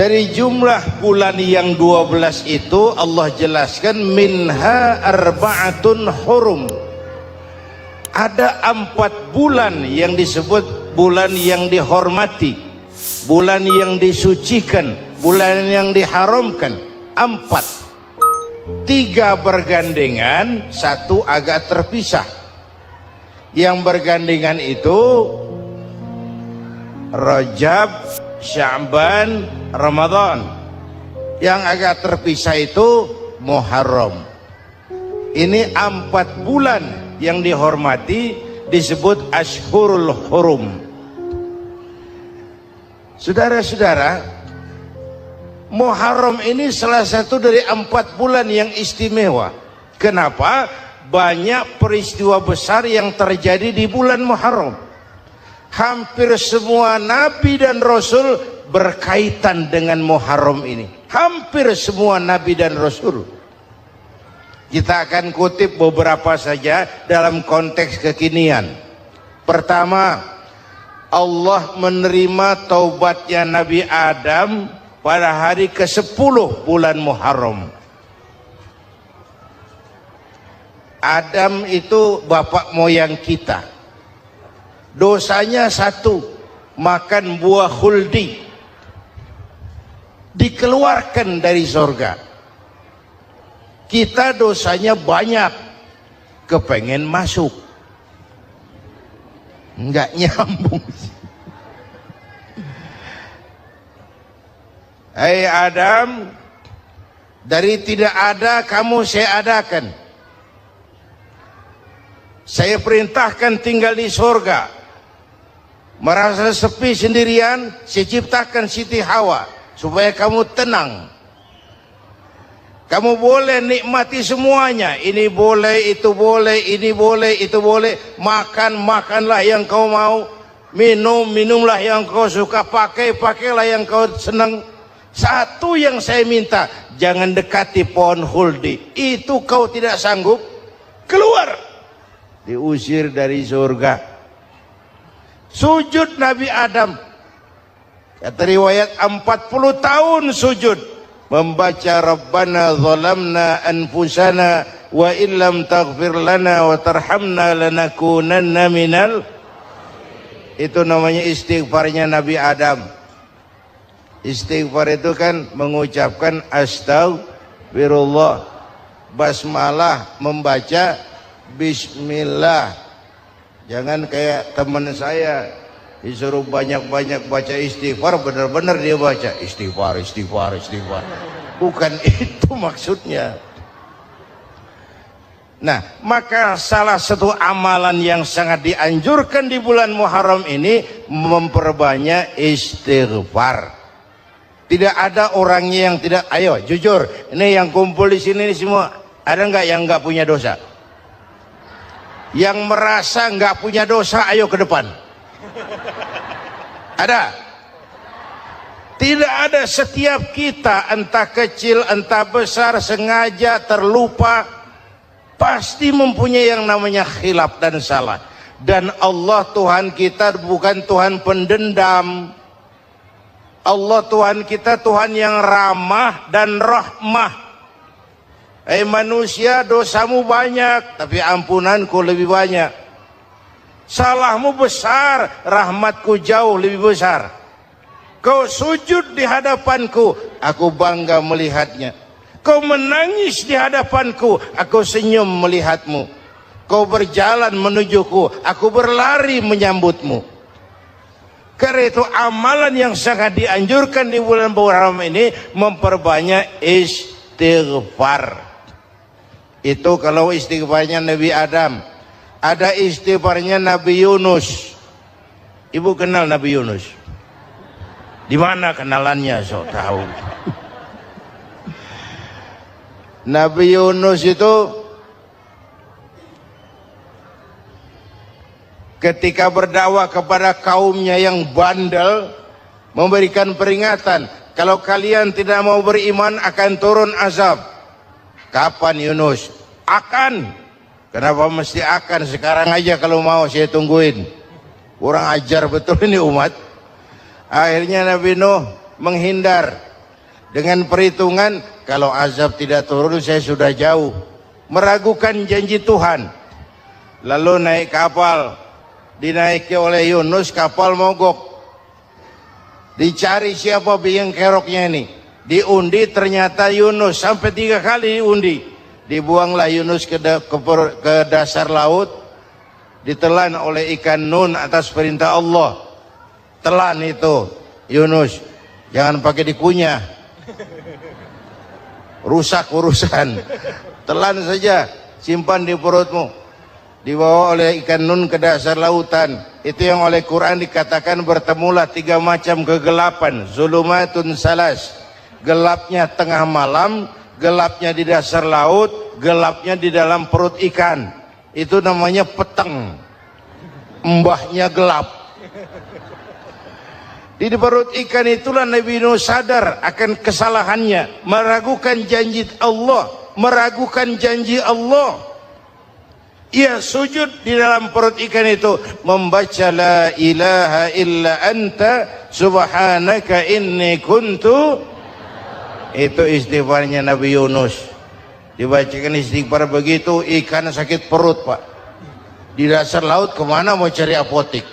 Dari jumlah bulan yang 12 itu Allah jelaskan minha arba'atun hurum. Ada 4 bulan yang disebut bulan yang dihormati, bulan yang disucikan, bulan yang diharamkan. 4, 3 bergandengan, 1 agak terpisah. Yang bergandengan itu Rajab, Sya'ban, Ramadan. Yang agak terpisah itu Muharram. Ini 4 bulan yang dihormati disebut Ashhurul Hurum. Saudara-saudara, Muharram ini salah satu dari 4 bulan yang istimewa. Kenapa? Banyak peristiwa besar yang terjadi di bulan Muharram. Hampir semua nabi dan rasul berkaitan dengan Muharram ini. Hampir semua nabi dan rasul. Kita akan kutip beberapa saja dalam konteks kekinian. Pertama, Allah menerima taubatnya Nabi Adam pada hari ke-10 bulan Muharram. Adam itu bapak moyang kita. Dosanya 1, makan buah khuldi, dikeluarkan dari surga. Kita dosanya banyak, kepengen masuk, nggak nyambung. Hai Adam, dari tidak ada kamu saya adakan. Saya perintahkan tinggal di surga. Merasa sepi sendirian, saya ciptakan Siti Hawa supaya kamu tenang. Kamu boleh nikmati semuanya. Ini boleh, itu boleh, ini boleh, itu boleh. Makan, makanlah yang kau mau. Minum, minumlah yang kau suka. Pakai, pakailah yang kau senang. Satu yang saya minta, jangan dekati pohon khuldi. Itu kau tidak sanggup, keluar. Diusir dari surga. Sujud Nabi Adam, kata riwayat 40 tahun sujud, membaca Rabbana zalamna anfusana wa illam taghfir lana wa tarhamna lanakunanna minal. Itu namanya istighfarnya Nabi Adam. Istighfar itu kan mengucapkan astagfirullah, basmalah, membaca bismillah. Jangan kayak teman saya disuruh banyak-banyak baca istighfar, benar-benar dia baca istighfar, istighfar, istighfar. Bukan itu maksudnya. Nah, maka salah satu amalan yang sangat dianjurkan di bulan Muharram ini memperbanyak istighfar. Tidak ada orangnya yang tidak. Ayo jujur, ini yang kumpul di sini semua, ada nggak yang nggak punya dosa? Yang merasa nggak punya dosa, ayo ke depan. Ada? Tidak ada. Setiap kita, entah kecil entah besar, sengaja terlupa, pasti mempunyai yang namanya khilaf dan salah. Dan Allah Tuhan kita bukan Tuhan pendendam. Allah Tuhan kita Tuhan yang ramah dan rahmah. Manusia, dosamu banyak, tapi ampunanku lebih banyak. Salahmu besar, rahmatku jauh lebih besar. Kau sujud di hadapanku, aku bangga melihatnya. Kau menangis di hadapanku, aku senyum melihatmu. Kau berjalan menujuku, aku berlari menyambutmu. Karena itu amalan yang sangat dianjurkan di bulan Muharram ini memperbanyak istighfar. Itu kalau istighfarnya Nabi Adam. Ada istighfarnya Nabi Yunus. Ibu kenal Nabi Yunus? Di mana kenalannya? So tahu. Nabi Yunus itu ketika berdakwah kepada kaumnya yang bandel, memberikan peringatan, kalau kalian tidak mau beriman akan turun azab. Kapan Yunus? Akan. Kenapa mesti akan? Sekarang aja kalau mau saya tungguin. Kurang ajar betul ini umat. Akhirnya Nabi Nuh menghindar. dengan perhitungan kalau azab tidak turun saya sudah jauh, meragukan janji Tuhan. Lalu naik kapal, dinaiki oleh Yunus, kapal mogok. Dicari siapa biang keroknya ini, diundi ternyata Yunus, sampai 3 kali diundi. Dibuanglah Yunus ke dasar laut, ditelan oleh ikan Nun atas perintah Allah. Telan itu Yunus, jangan pakai dikunyah, rusak urusan. Telan saja, simpan di perutmu. Dibawa oleh ikan Nun ke dasar lautan. Itu yang oleh Quran dikatakan bertemulah 3 macam kegelapan. Zulumatun salas, gelapnya tengah malam, gelapnya di dasar laut, gelapnya di dalam perut ikan. Itu namanya peteng, mbahnya gelap. Di perut ikan itulah Nabi Nuh sadar akan kesalahannya, meragukan janji Allah, meragukan janji Allah. Ia sujud di dalam perut ikan itu, membaca la ilaha illa anta subhanaka inni kuntu. Itu istighfarnya Nabi Yunus. Dibacakan istighfar begitu, ikan sakit perut pak. Di dasar laut kemana mau cari apotik?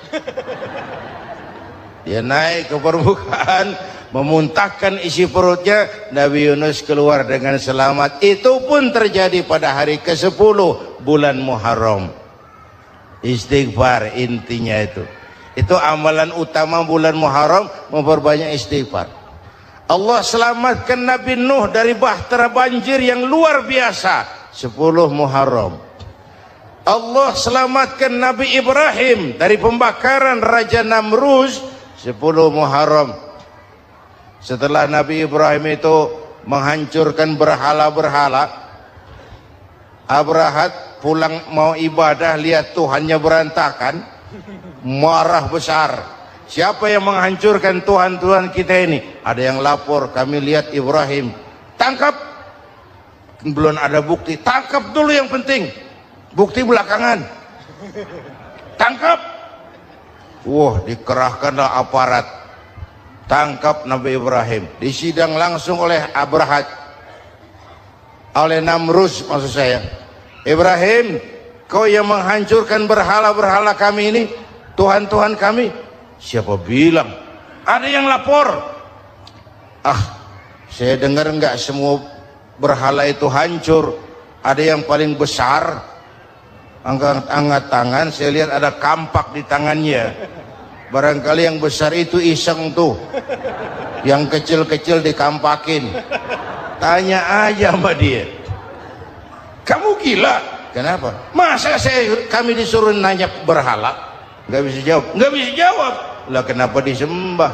Dia naik ke permukaan, memuntahkan isi perutnya. Nabi Yunus keluar dengan selamat. Itu pun terjadi pada hari ke-10 bulan Muharram. Istighfar intinya itu. Itu amalan utama bulan Muharram, memperbanyak istighfar. Allah selamatkan Nabi Nuh dari bahtera banjir yang luar biasa 10 Muharram. Allah selamatkan Nabi Ibrahim dari pembakaran Raja Namruz 10 Muharram. Setelah Nabi Ibrahim itu menghancurkan berhala-berhala, Abrahat pulang mau ibadah, lihat Tuhannya berantakan, marah besar. Siapa yang menghancurkan Tuhan-Tuhan kita ini? Ada yang lapor, kami lihat Ibrahim. Tangkap. Belum ada bukti, tangkap dulu yang penting, bukti belakangan. Tangkap. Wah, dikerahkanlah aparat, tangkap Nabi Ibrahim. Disidang langsung oleh Abrahat, oleh Namruz maksud saya. Ibrahim, kau yang menghancurkan berhala-berhala kami ini, Tuhan-Tuhan kami. Siapa bilang? Ada yang lapor. Saya dengar enggak semua berhala itu hancur. Ada yang paling besar, angkat tangan, saya lihat ada kampak di tangannya. Barangkali yang besar itu iseng tuh, yang kecil-kecil dikampakin. Tanya aja sama dia, kamu gila? Kenapa? Masa kami disuruh nanya berhala? Nggak bisa jawab. Nggak bisa jawab. Lah kenapa disembah?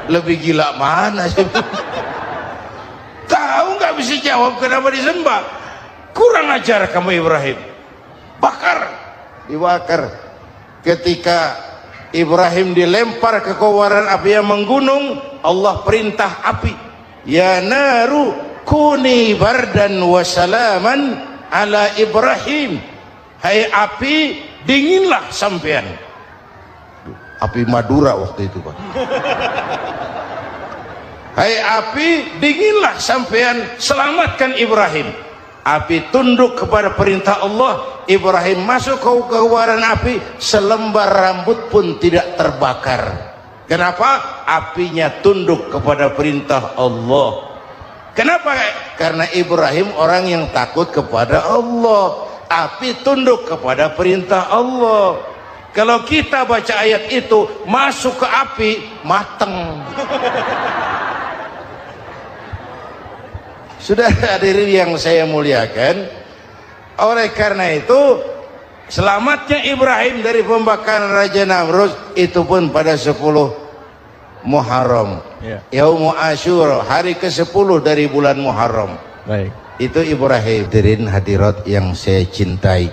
Lebih gila mana sih? Tahu nggak bisa jawab kenapa disembah? Kurang ajar kamu Ibrahim. Bakar, dibakar. Ketika Ibrahim dilempar ke kobaran api yang menggunung, Allah perintah api, ya naru kuni bardan wa salaman ala Ibrahim. Hai api, dinginlah sampean. Api Madura waktu itu Pak. Hai api, dinginlah sampean, selamatkan Ibrahim. Api tunduk kepada perintah Allah. Ibrahim masuk ke kobaran api, selembar rambut pun tidak terbakar. Kenapa? Apinya tunduk kepada perintah Allah. Kenapa? Karena Ibrahim orang yang takut kepada Allah. Api tunduk kepada perintah Allah. Kalau kita baca ayat itu, masuk ke api, mateng. Sudah hadirin yang saya muliakan, oleh karena itu selamatnya Ibrahim dari pembakaran Raja Namruz itu pun pada 10 Muharram, Yaumul Asyura, hari ke-10 dari bulan Muharram. Baik. Itu Ibrahim. Hadirin hadirat yang saya cintai,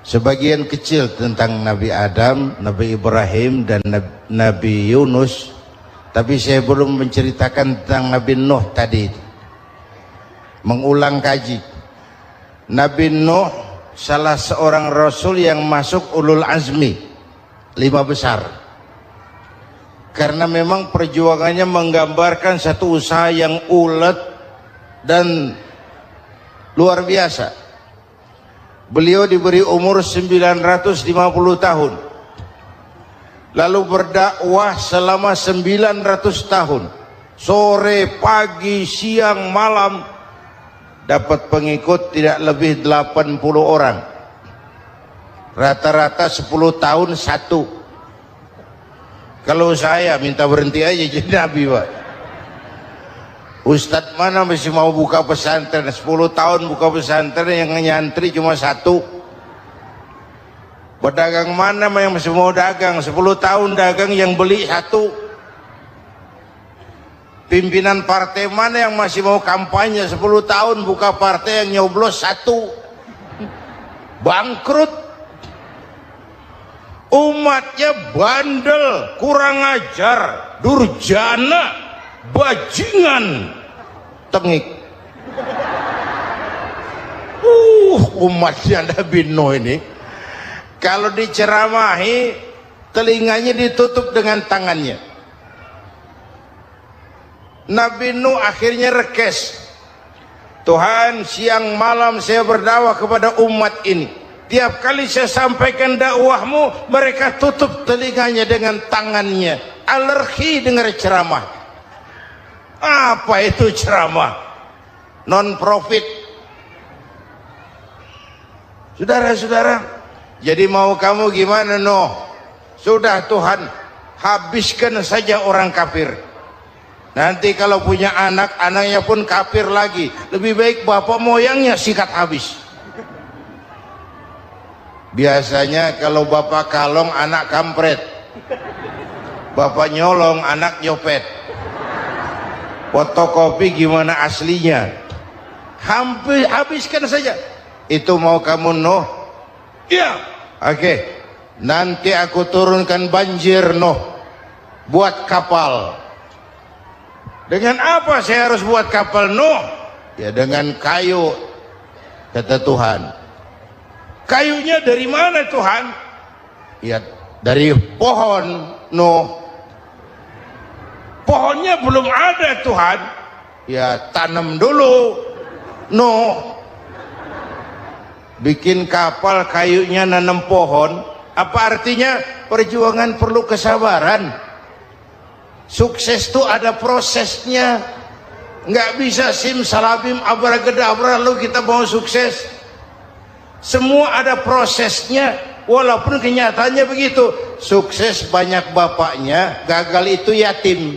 sebagian kecil tentang Nabi Adam, Nabi Ibrahim dan Nabi Yunus, tapi saya belum menceritakan tentang Nabi Nuh tadi. Mengulang kaji. Nabi Nuh salah seorang rasul yang masuk ulul azmi, 5 besar. karena memang perjuangannya menggambarkan satu usaha yang ulet dan luar biasa. Beliau diberi umur 950 tahun, lalu berdakwah selama 900 tahun, sore, pagi, siang, malam, dapat pengikut tidak lebih 80 orang, rata-rata 10 tahun satu. Kalau saya minta berhenti aja jadi nabi, Pak. Ustadz mana masih mau buka pesantren 10 tahun buka pesantren, yang nyantri cuma satu. Pedagang mana yang masih mau dagang 10 tahun dagang yang beli satu. Pimpinan partai mana yang masih mau kampanye 10 tahun buka partai yang nyoblos satu. Bangkrut. Umatnya bandel, kurang ajar, durjana, bajingan, tengik. Umatnya Nabi Nuh ini kalau diceramahi telinganya ditutup dengan tangannya. Nabi Nuh akhirnya rekes, Tuhan, siang malam saya berdakwah kepada umat ini. Tiap kali saya sampaikan dakwahmu, mereka tutup telinganya dengan tangannya. Alergi dengar ceramah. Apa itu ceramah? Non profit. Saudara-saudara, jadi mau kamu gimana, Nuh? Sudah Tuhan, habiskan saja orang kafir. Nanti kalau punya anak, anaknya pun kafir lagi. Lebih baik bapak moyangnya sikat habis. Biasanya kalau bapak kalong anak kampret, bapak nyolong anak nyopet. Fotokopi gimana aslinya, hampir habiskan saja. Itu mau kamu, Nuh? Iya. Oke. Nanti aku turunkan banjir, Nuh, buat kapal. Dengan apa saya harus buat kapal, Nuh? Ya dengan kayu, kata Tuhan. Kayunya dari mana, Tuhan? Ya dari pohon, Nuh. Pohonnya belum ada, Tuhan. Ya tanam dulu, Nuh. Bikin kapal kayunya nanam pohon. Apa artinya? Perjuangan perlu kesabaran. Sukses itu ada prosesnya. Nggak bisa simsalabim abracadabra lalu kita mau sukses. Semua ada prosesnya, walaupun kenyataannya begitu. Sukses banyak bapaknya, gagal itu yatim.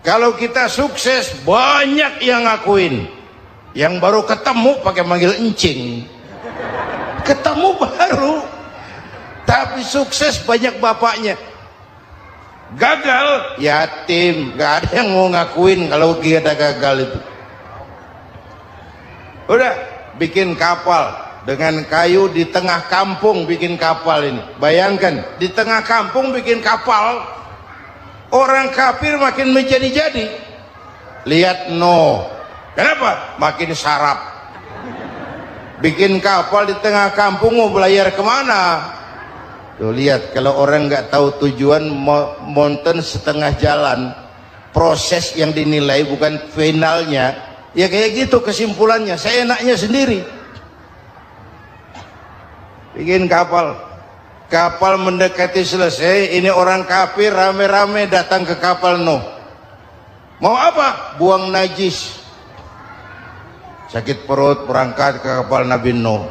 Kalau kita sukses banyak yang ngakuin, yang baru ketemu pakai manggil encing. Ketemu baru, tapi sukses banyak bapaknya. Gagal yatim, gak ada yang mau ngakuin kalau kita gagal itu. Udah bikin kapal dengan kayu di tengah kampung, bikin kapal ini. Bayangkan di tengah kampung bikin kapal, orang kafir makin menjadi-jadi. Lihat Nuh, kenapa? Makin sarap. Bikin kapal di tengah kampung, mau belayar kemana? Tuh lihat, kalau orang nggak tahu tujuan, mountain setengah jalan. Proses yang dinilai bukan finalnya. Ya kayak gitu kesimpulannya. Saya enaknya sendiri. Bikin kapal, kapal mendekati selesai. Ini orang kafir rame-rame datang ke kapal Nuh. Mau apa? Buang najis. Sakit perut, berangkat ke kapal Nabi Nuh.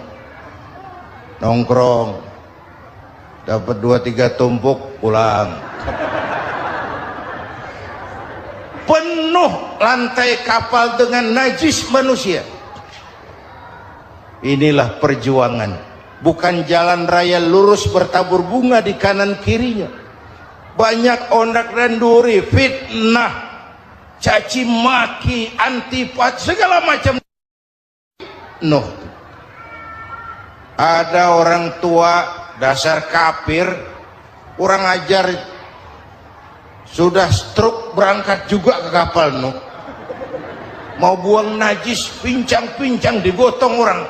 Nongkrong, dapat 2-3 tumpuk, pulang. Penuh lantai kapal dengan najis manusia. Inilah perjuangan. Bukan jalan raya lurus bertabur bunga di kanan kirinya. Banyak ondak dan duri, fitnah, caci maki, antipat, segala macam. Nuh. Ada orang tua dasar kafir, kurang ajar, sudah stroke berangkat juga ke kapal Nuh. Mau buang najis, pincang-pincang digotong orang.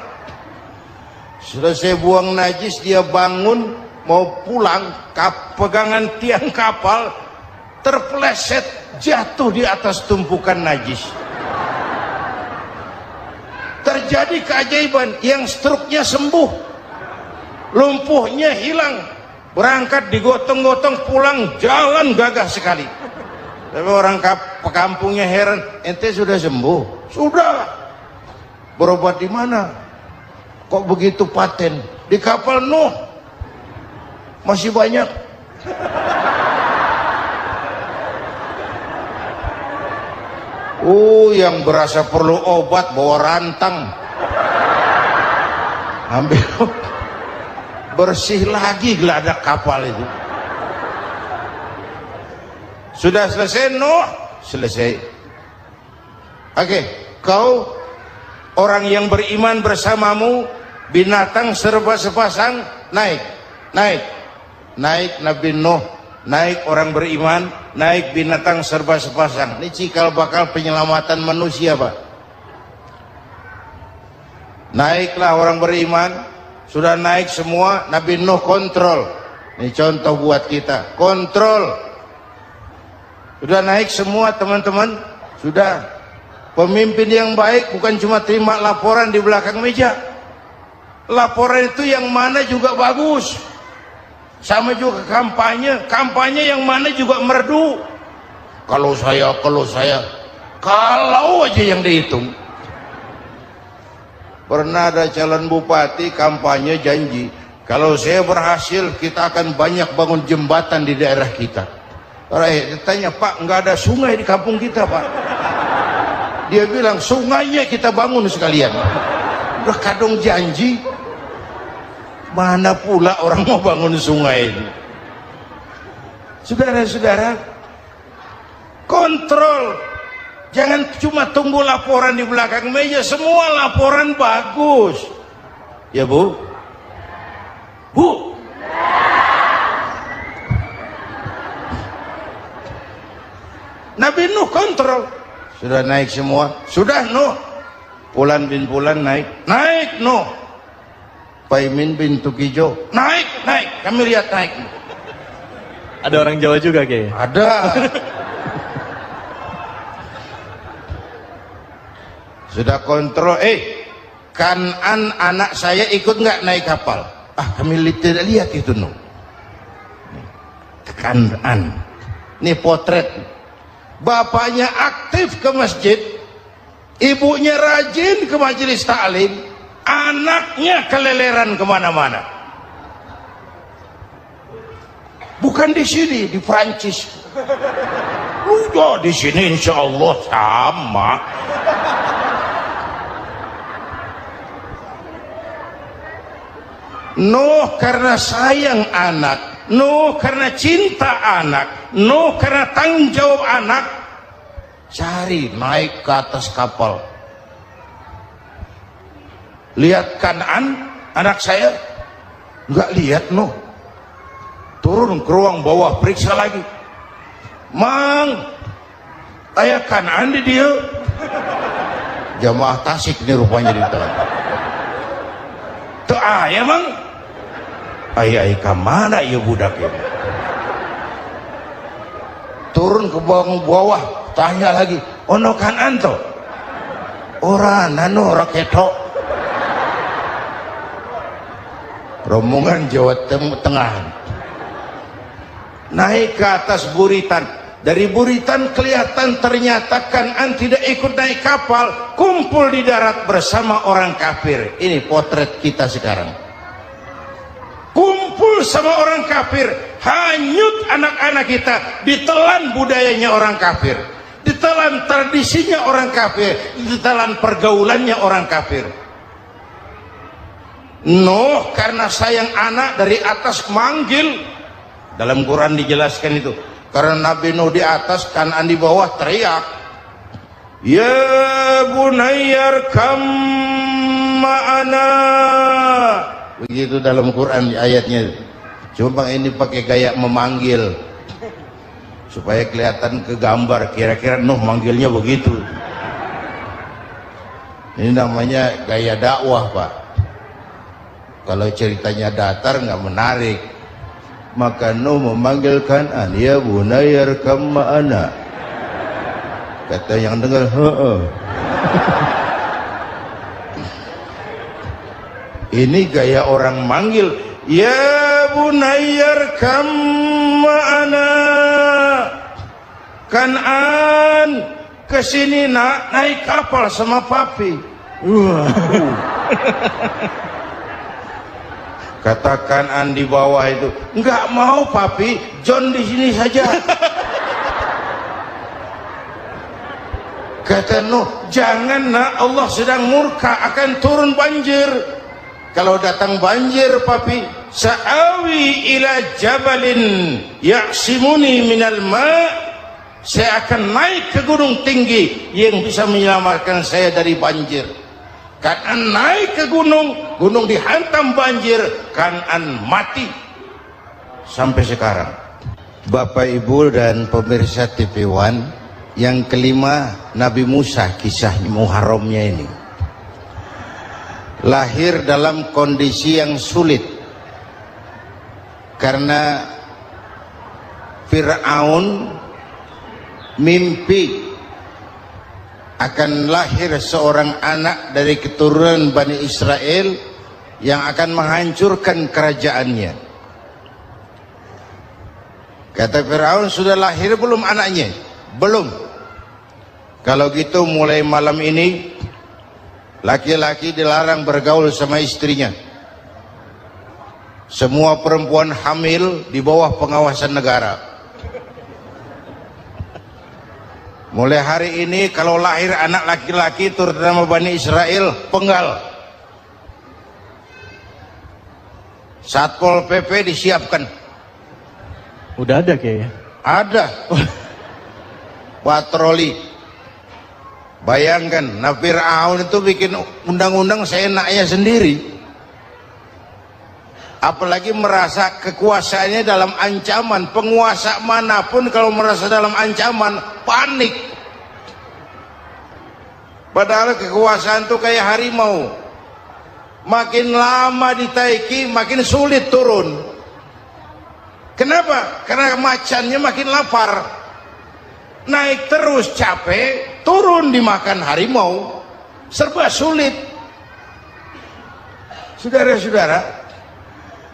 Selesai buang najis dia bangun, mau pulang, pegangan tiang kapal terpeleset jatuh di atas tumpukan najis. Terjadi keajaiban, yang struknya sembuh, lumpuhnya hilang, berangkat digotong-gotong pulang, jalan gagah sekali. Tapi orang kampungnya heran, ente sudah sembuh? Sudah. Berobat di mana? Kok begitu paten? Di kapal Nuh. Masih banyak. Yang berasa perlu obat bawa rantang. Ambil bersih lagi geladak kapal itu. Sudah selesai Nuh? Selesai. Oke, kau orang yang beriman bersamamu, binatang serba sepasang, naik Nabi Nuh, naik orang beriman, naik binatang serba sepasang. Ini cikal bakal penyelamatan manusia, Pak. Naiklah orang beriman, sudah naik semua, Nabi Nuh kontrol. Ini contoh buat kita, kontrol. Sudah naik semua teman-teman, sudah. Pemimpin yang baik bukan cuma terima laporan di belakang meja. Laporan itu yang mana juga bagus. Sama juga kampanye yang mana juga merdu. Kalau aja yang dihitung. Pernah ada calon bupati kampanye janji, kalau saya berhasil kita akan banyak bangun jembatan di daerah kita. Orang ditanya, Pak, nggak ada sungai di kampung kita, Pak. Dia bilang, sungainya kita bangun sekalian. Udah kadung janji, mana pula orang mau bangun sungai ini. Saudara-saudara, kontrol. Jangan cuma tunggu laporan di belakang meja, semua laporan bagus. Ya Bu? Bu? Nabi Nuh kontrol. Sudah naik semua? Sudah Nuh. Pulan bin Pulan naik Nuh. Paimin bin Tukijo naik. Kami lihat naik. Ada orang Jawa juga kayaknya. Ada. Sudah kontrol. Kanan anak saya ikut nggak naik kapal? Kami tidak lihat itu Nuh. Kanan. Ini potret. Bapaknya aktif ke masjid, ibunya rajin ke majelis taklim, anaknya keleleran kemana-mana. Bukan di sini, di Prancis. Udah di sini insya Allah sama. Nuh karena sayang anak, Nuh karena cinta anak, Nuh karena tanggung jawab anak, cari naik ke atas kapal. Lihat Kan'an, anak saya, nggak lihat Nuh. Turun ke ruang bawah, periksa lagi. Mang, ayah Kan'an di dia. Jamaah Tasik ini rupanya di dalam. Tuh ayah Mang. Ayah kemana ya budak ini? Turun ke bawah, tanya lagi, ono Kan'an to? Ora nano raketo. Rombongan Jawa Tengah naik ke atas buritan. Dari buritan kelihatan ternyata Kan'an tidak ikut naik kapal, kumpul di darat bersama orang kafir. Ini potret kita sekarang. Kumpul sama orang kafir, hanyut anak-anak kita, ditelan budayanya orang kafir, ditelan tradisinya orang kafir, ditelan pergaulannya orang kafir. Nuh karena sayang anak dari atas manggil. Dalam Quran dijelaskan itu. Karena Nabi Nuh di atas, Kan'an di bawah, teriak, ya bunayyar kam ma'ana. Begitu dalam Quran ayatnya. Cuma ini pakai gaya memanggil supaya kelihatan ke gambar, kira-kira Nuh manggilnya begitu. Ini namanya gaya dakwah, Pak. Kalau ceritanya datar nggak menarik. maka Nuh memanggil Kan'an, ya bunayya arkam ma'ana. Kata yang dengar, ini gaya orang manggil, ya bunayya arkam ma'ana. Kan'an, kesini nak, naik kapal sama papi. Kata Kan'an di bawah itu, enggak mau papi, John di sini saja. Kata Nuh, jangan nak, Allah sedang murka, akan turun banjir. Kalau datang banjir papi, sa'awi ila jabalin ya'simuni minal ma', saya akan naik ke gunung tinggi yang bisa menyelamatkan saya dari banjir. Kan'an naik ke gunung, gunung dihantam banjir, Kan'an mati sampai sekarang. Bapak Ibu dan pemirsa TV One, yang kelima, Nabi Musa, kisah Muharramnya ini lahir dalam kondisi yang sulit karena Fir'aun mimpi akan lahir seorang anak dari keturunan Bani Israel yang akan menghancurkan kerajaannya. Kata Fir'aun, sudah lahir belum anaknya? Belum. Kalau gitu mulai malam ini laki-laki dilarang bergaul sama istrinya. Semua perempuan hamil di bawah pengawasan negara. Mulai hari ini kalau lahir anak laki-laki terutama Bani Israel, penggal. Satpol PP disiapkan. Udah ada kayaknya. Ada. Patroli. Bayangkan, nah Fir'aun itu bikin undang-undang seenaknya sendiri. Apalagi merasa kekuasaannya dalam ancaman. Penguasa manapun kalau merasa dalam ancaman, panik. Padahal kekuasaan itu kayak harimau, makin lama ditaiki makin sulit turun. Kenapa? Karena macannya makin lapar. Naik terus capek, turun dimakan harimau, serba sulit. Saudara-saudara,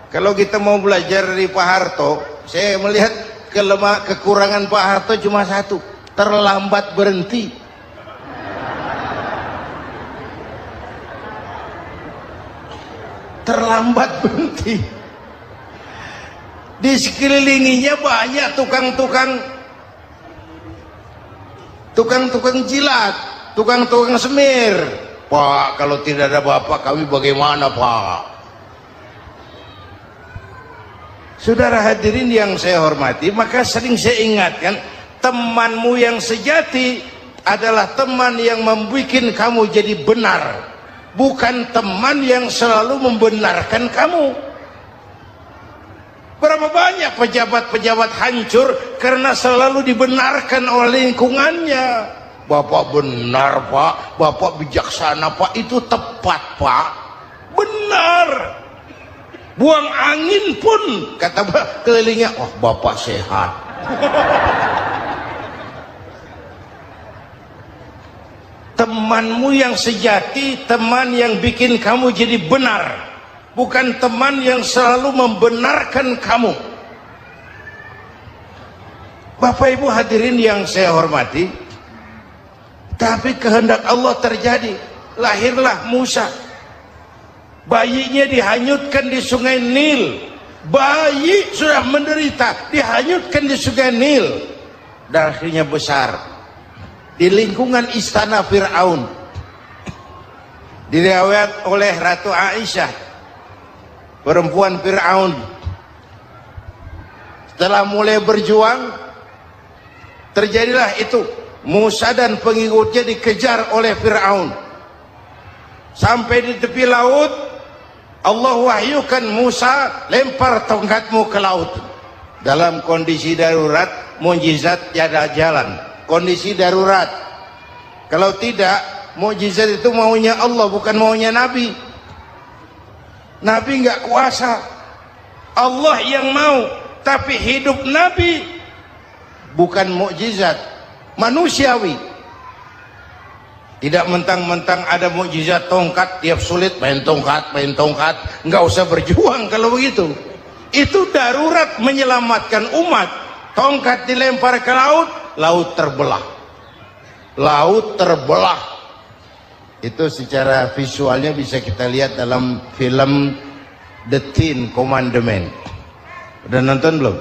kalau kita mau belajar dari Pak Harto, saya melihat kekurangan Pak Harto cuma satu, terlambat berhenti. Terlambat berhenti. Di sekelilinginya banyak tukang jilat, tukang semir. Pak, kalau tidak ada bapak kami bagaimana, Pak? Saudara hadirin yang saya hormati, maka sering saya ingatkan, temanmu yang sejati adalah teman yang membuat kamu jadi benar, bukan teman yang selalu membenarkan kamu. Berapa banyak pejabat-pejabat hancur karena selalu dibenarkan oleh lingkungannya. Bapak benar, Pak. Bapak bijaksana, Pak. Itu tepat, Pak. Benar. Buang angin pun, kata kelilingnya, oh Bapak sehat. Temanmu yang sejati, teman yang bikin kamu jadi benar, bukan teman yang selalu membenarkan kamu. Bapak Ibu hadirin yang saya hormati, tapi kehendak Allah terjadi. Lahirlah Musa. Bayinya dihanyutkan di sungai Nil. Bayi sudah menderita, dihanyutkan di sungai Nil. Dan akhirnya besar di lingkungan istana Fir'aun. Diriwayat oleh Ratu Aisyah, perempuan Fir'aun, setelah mulai berjuang, terjadilah itu. Musa dan pengikutnya dikejar oleh Fir'aun. Sampai di tepi laut, Allah wahyukan Musa, lempar tongkatmu ke laut. Dalam kondisi darurat, mukjizat tiada jalan. Kondisi darurat. Kalau tidak, mukjizat itu maunya Allah, bukan maunya Nabi. Nabi nggak kuasa, Allah yang mau. Tapi hidup Nabi bukan mukjizat manusiawi. Tidak mentang-mentang ada mukjizat tongkat, tiap sulit main tongkat, nggak usah berjuang kalau begitu. Itu darurat menyelamatkan umat. Tongkat dilempar ke laut, laut terbelah. Laut terbelah. Itu secara visualnya bisa kita lihat dalam film The Ten Commandments. Udah nonton belum?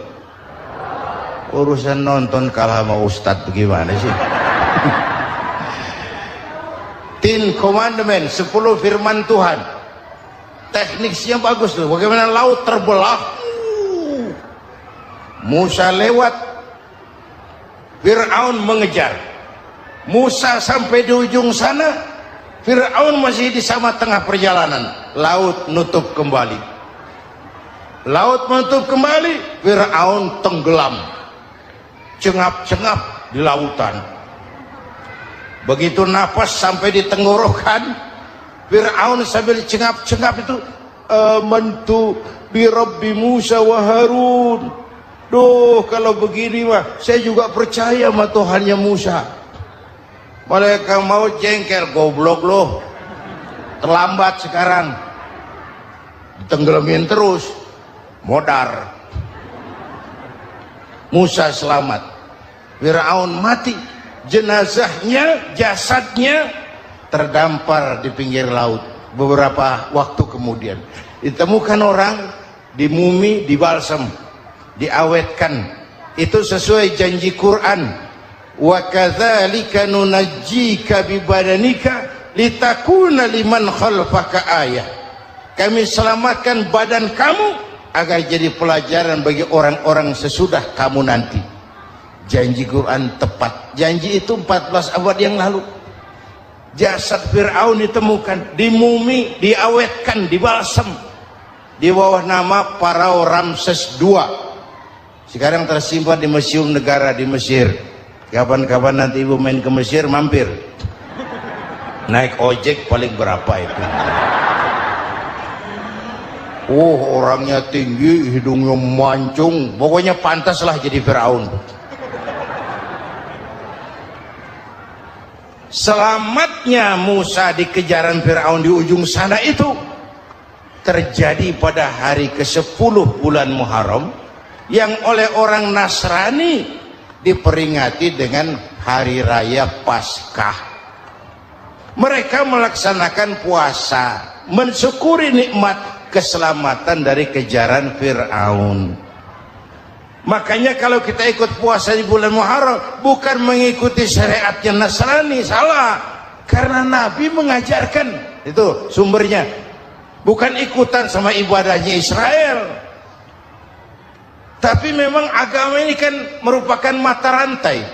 Urusan nonton kalah sama Ustadz bagaimana sih? Ten Commandments, 10 firman Tuhan. Tekniknya bagus loh. Bagaimana laut terbelah. Musa lewat. Fir'aun mengejar. Musa sampai di ujung sana. Fir'aun masih di sama tengah perjalanan. Laut nutup kembali. Laut menutup kembali. Fir'aun tenggelam. Cengap-cengap di lautan. Begitu napas sampai di tenggorokan, Fir'aun sambil cengap-cengap itu, amantu bi Rabbi Musa wa Harun. Duh, kalau begini mah saya juga percaya sama Tuhannya Musa. Malaikat maut jengkel, goblok loh. Terlambat sekarang. Tenggelamin terus. Modar. Musa selamat. Fir'aun mati. Jenazahnya, jasadnya terdampar di pinggir laut. Beberapa waktu kemudian ditemukan orang di mumi, dibalsam, diawetkan. Itu sesuai janji Quran. Wa kadzalika nunajjika bi badanika litakuna liman khalfaka ayah. Kami selamatkan badan kamu agar jadi pelajaran bagi orang-orang sesudah kamu nanti. Janji Quran tepat. Janji itu 14 abad yang lalu. Jasad Fir'aun ditemukan di mumi, diawetkan, dibalsam di bawah nama Pharao Ramses II. Sekarang tersimpan di Museum Negara di Mesir. Kapan-kapan nanti ibu main ke Mesir, mampir. Naik ojek paling berapa itu? Orangnya tinggi, hidungnya mancung, pokoknya pantaslah jadi Fir'aun. Selamatnya Musa di kejaran Fir'aun di ujung sana itu terjadi pada hari ke-10 bulan Muharram, yang oleh orang Nasrani diperingati dengan hari raya Paskah. Mereka melaksanakan puasa, mensyukuri nikmat keselamatan dari kejaran Fir'aun. Makanya kalau kita ikut puasa di bulan Muharram, bukan mengikuti syariatnya Nasrani, salah. Karena Nabi mengajarkan, itu sumbernya. Bukan ikutan sama ibadahnya Israel. Tapi memang agama ini kan merupakan mata rantai.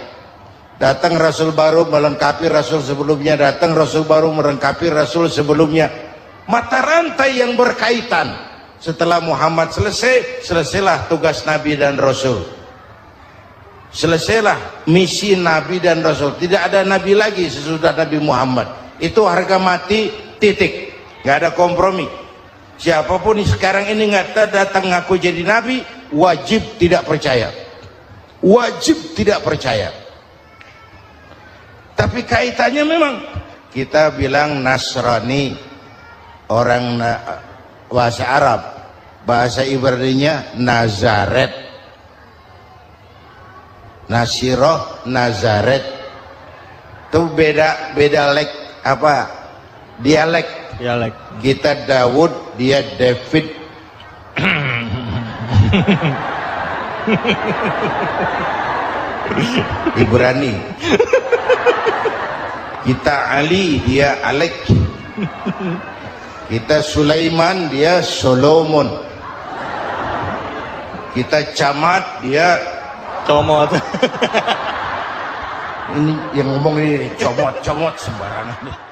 Datang Rasul baru melengkapi Rasul sebelumnya, datang Rasul baru melengkapi Rasul sebelumnya. Mata rantai yang berkaitan. Setelah Muhammad selesai, selesailah tugas Nabi dan Rasul. Selesailah misi Nabi dan Rasul. Tidak ada Nabi lagi sesudah Nabi Muhammad. Itu harga mati, titik. Gak ada kompromi. Siapapun sekarang ini nggak datang ngaku jadi Nabi, wajib tidak percaya. Wajib tidak percaya. Tapi kaitannya memang, kita bilang Nasrani, orang bahasa Arab, bahasa Ibraninya Nazaret, Nasiroh, Nazaret. Itu beda dialek. Kita Daud, dia David. Ibrani. Kita Ali, dia Alek. Kita Sulaiman, dia Solomon. Kita Camat, dia Comot. ini yang ngomong ini comot sembarangan.